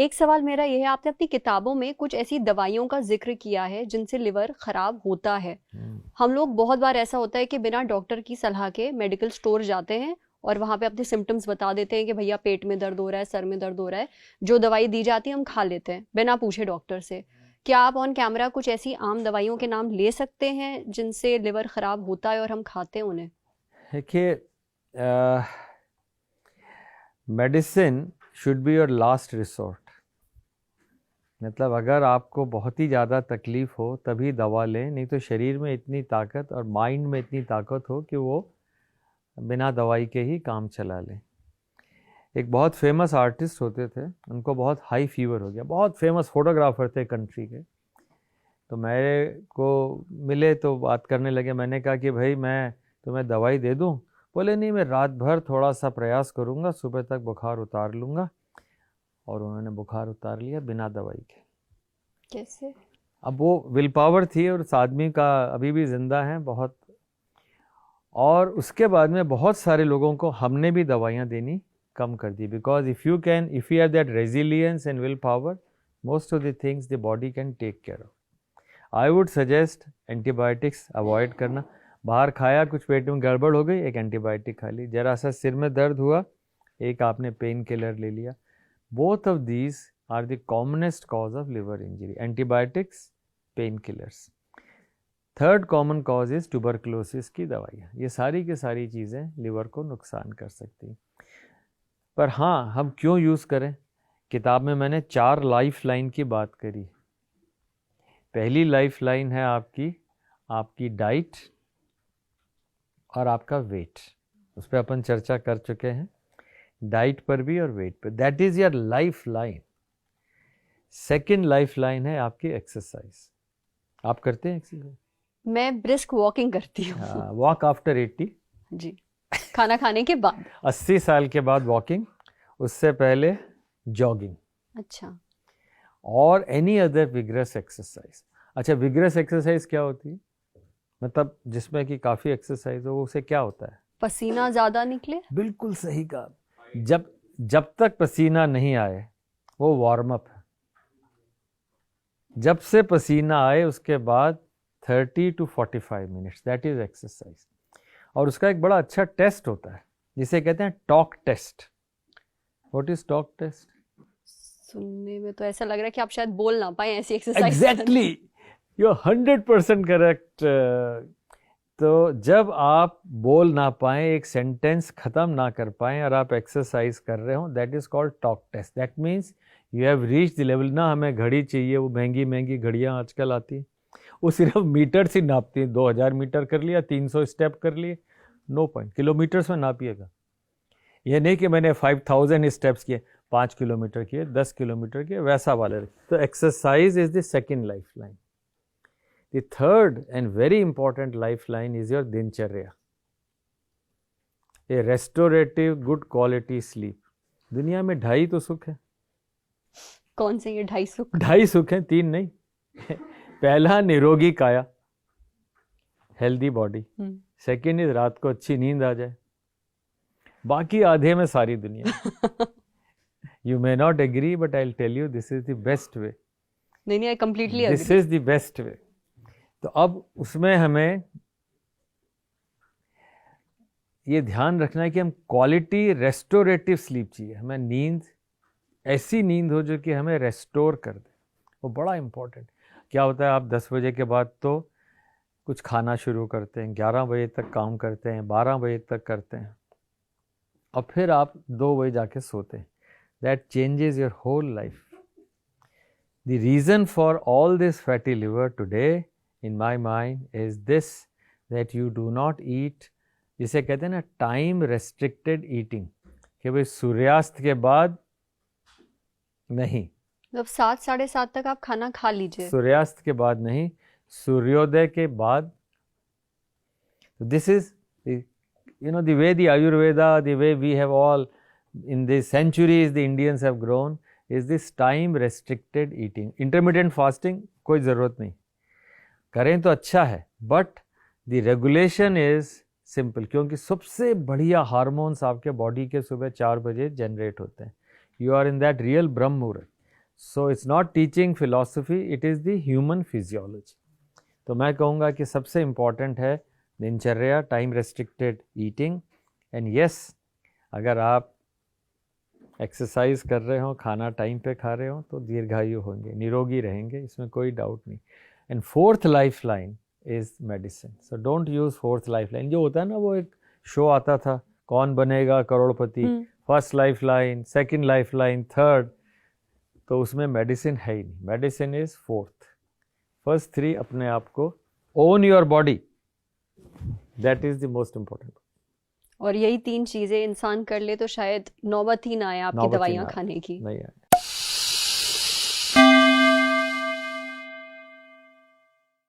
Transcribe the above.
एक सवाल मेरा ये है, आपने अपनी किताबों में कुछ ऐसी दवाइयों का जिक्र किया है जिनसे लिवर खराब होता है। हम लोग बहुत बार ऐसा होता है कि बिना डॉक्टर की सलाह के मेडिकल स्टोर जाते हैं और वहां पे अपने सिम्टम्स बता देते हैं कि भैया पेट में दर्द हो रहा है, सर में दर्द हो रहा है। जो दवाई दी जाती है हम खा लेते हैं बिना पूछे डॉक्टर से। क्या आप ऑन कैमरा कुछ ऐसी आम दवाइयों के नाम ले सकते हैं जिनसे लिवर खराब होता है और हम खाते हैं उन्हें? देखिए, medicine should be your last resort. मतलब अगर आपको बहुत ही ज़्यादा तकलीफ़ हो तभी दवा लें, नहीं तो शरीर में इतनी ताकत और माइंड में इतनी ताकत हो कि वो बिना दवाई के ही काम चला लें। एक बहुत फेमस आर्टिस्ट होते थे, उनको बहुत हाई फीवर हो गया, बहुत फेमस फोटोग्राफर थे कंट्री के। तो मेरे को मिले तो बात करने लगे। मैंने कहा कि भाई मैं तुम्हें दवाई दे दूं? बोले नहीं, मैं रात भर थोड़ा सा प्रयास करूंगा, सुबह तक बुखार उतार लूँगा। और उन्होंने बुखार उतार लिया बिना दवाई के। कैसे? अब वो विल पावर थी और उस आदमी का अभी भी ज़िंदा है बहुत। और उसके बाद में बहुत सारे लोगों को हमने भी दवाइयाँ देनी कम कर दी, because if you have that resilience and will power, most of the things the body can take care of. I would suggest antibiotics avoid करना। बाहर खाया, कुछ पेट में गड़बड़ हो गई, एक एंटीबायोटिक खा ली। जरा सा सिर में दर्द हुआ, एक आपने पेन किलर ले लिया। Both of these are the commonest cause of liver injury, antibiotics, pain killers. Third common cause is tuberculosis की दवाइयाँ। ये सारी की सारी चीज़ें लिवर को नुकसान कर सकती। पर हाँ, हम क्यों यूज़ करें? किताब में मैंने 4 लाइफ लाइन की बात करी। पहली लाइफ लाइन है आपकी डाइट और आपका वेट। उस पर अपन चर्चा कर चुके हैं, डाइट पर भी और वेट पर। That is your life line. Second life line है आपकी एक्सरसाइज। आप करते हैं एक्सरसाइज? मैं ब्रिस्क वॉकिंग करती हूँ। Walk after 80। जी, खाना खाने के बाद। 80 साल के बाद वॉकिंग, उससे पहले जॉगिंग। अच्छा। और एनी अदर विग्रस एक्सरसाइज। अच्छा, विग्रस एक्सरसाइज क्या होती है? मतलब जिसमें कि काफ़ी एक्सरसाइज हो, उसे क्या होता है? पसीना ज्यादा निकले। बिल्कुल सही कहा। जब तक पसीना नहीं आए वो वार्म अप है। जब से पसीना आए उसके बाद 30 to 45 minutes, that is exercise. और उसका एक बड़ा अच्छा टेस्ट होता है जिसे कहते हैं talk test. What is talk test? सुनने में तो ऐसा लग रहा है कि आप शायद बोल ना पाए ऐसी exercise. Exactly, you are 100% correct. तो जब आप बोल ना पाएं, एक सेंटेंस खत्म ना कर पाएं और आप एक्सरसाइज कर रहे हो, that is called talk test. That means you have reach the level. ना हमें घड़ी चाहिए, वो महंगी महंगी घड़ियाँ आजकल आती हैं, वो सिर्फ मीटर से नापती हैं। 2000 मीटर कर लिया, 300 स्टेप कर लिए, नो पॉइंट। किलोमीटर्स में नापिएगा। ये नहीं कि मैंने 5000 स्टेप्स किए, 5 किलोमीटर किए, 10 किलोमीटर किए, वैसा वाले। तो exercise is the second life line. The third and very important lifeline is your दिनचर्या, a restorative good quality sleep। दुनिया में 2.5 तो सुख है। कौन से ये 2.5 सुख? 2.5 सुख हैं, 3 नहीं। पहला निरोगी काया, हेल्दी बॉडी। सेकेंड इज रात को अच्छी नींद आ जाए। बाकी आधे में सारी दुनिया। You may not agree but I will tell you this is the best way. नहीं, I completely agree. This is the best way. तो अब उसमें हमें ये ध्यान रखना है कि हम क्वालिटी रेस्टोरेटिव स्लीप चाहिए। हमें नींद, ऐसी नींद हो जो कि हमें रेस्टोर कर दे, वो बड़ा इंपॉर्टेंट। क्या होता है, आप 10 बजे के बाद तो कुछ खाना शुरू करते हैं, 11 बजे तक काम करते हैं, 12 बजे तक करते हैं, और फिर आप 2 बजे जाके सोते हैं। That changes your whole life. The reason for all this fatty liver today in my mind is this, that you do not eat, जिसे कहते हैं ना टाइम रेस्ट्रिक्टेड ईटिंग, कि भाई सूर्यास्त के बाद नहीं, मतलब 7 साढ़े 7 तक आप खाना खा लीजिए। सूर्यास्त के बाद नहीं, सूर्योदय के बाद। This is the way the Ayurveda, the way we have all in the centuries the Indians have grown, is this time restricted eating। intermittent fasting कोई ज़रूरत नहीं, करें तो अच्छा है, but the regulation is simple. क्योंकि सबसे बढ़िया हार्मोन्स आपके बॉडी के सुबह 4 बजे जनरेट होते हैं। You are in that real Brahma Muhurta. So it's not teaching philosophy, it is the human physiology. तो मैं कहूँगा कि सबसे इम्पॉर्टेंट है दिनचर्या, time restricted eating, and yes अगर आप एक्सरसाइज कर रहे हो, खाना टाइम पे खा रहे हो, तो दीर्घायु होंगे, निरोगी रहेंगे, इसमें कोई डाउट नहीं। And fourth life line is medicine. So don't use fourth life line. जो होता है ना, वो एक शो आता था, Kaun Banega Crorepati, first life line, second life line, third, तो उसमें मेडिसिन है ही नहीं। Medicine is fourth. First three अपने आप को own your body, that is the most important. और यही 3 चीजें इंसान कर ले तो शायद नौबत ही ना आए आपकी दवाइयाँ खाने की। नहीं आए।